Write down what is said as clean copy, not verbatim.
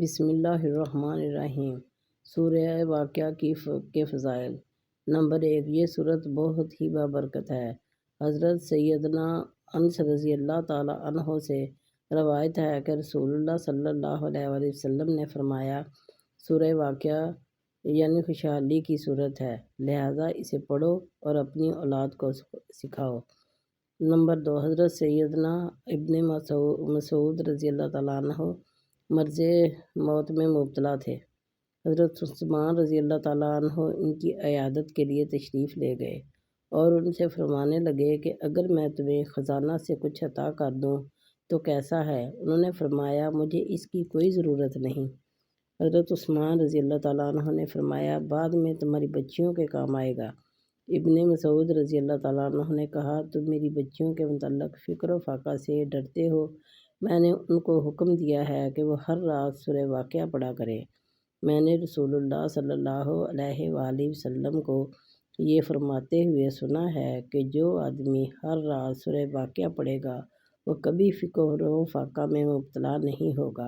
بسم اللہ الرحمن الرحیم۔ سورہ واقعہ کے فضائل۔ نمبر 1، یہ سورت بہت ہی بابرکت ہے۔ حضرت سیدنا انس رضی اللہ تعالیٰ عنہ سے روایت ہے کہ رسول اللہ صلی اللہ علیہ وآلہ وسلم نے فرمایا، سورہ واقعہ یعنی خوشحالی کی سورت ہے، لہٰذا اسے پڑھو اور اپنی اولاد کو سکھاؤ۔ نمبر 2، حضرت سیدنا ابن مسعود رضی اللہ تعالیٰ عنہ مرض موت میں مبتلا تھے۔ حضرت عثمان رضی اللہ تعالیٰ عنہ ان کی عیادت کے لیے تشریف لے گئے اور ان سے فرمانے لگے کہ اگر میں تمہیں خزانہ سے کچھ عطا کر دوں تو کیسا ہے؟ انہوں نے فرمایا، مجھے اس کی کوئی ضرورت نہیں۔ حضرت عثمان رضی اللہ تعالیٰ عنہ نے فرمایا، بعد میں تمہاری بچیوں کے کام آئے گا۔ ابن مسعود رضی اللہ تعالیٰ عنہ نے کہا، تم میری بچیوں کے متعلق فقر و فاقہ سے ڈرتے ہو؟ میں نے ان کو حکم دیا ہے کہ وہ ہر رات سورہ واقعہ پڑھا کریں۔ میں نے رسول اللہ صلی اللہ علیہ وآلہ وسلم کو یہ فرماتے ہوئے سنا ہے کہ جو آدمی ہر رات سورہ واقعہ پڑھے گا وہ کبھی فقر و فاقہ میں مبتلا نہیں ہوگا۔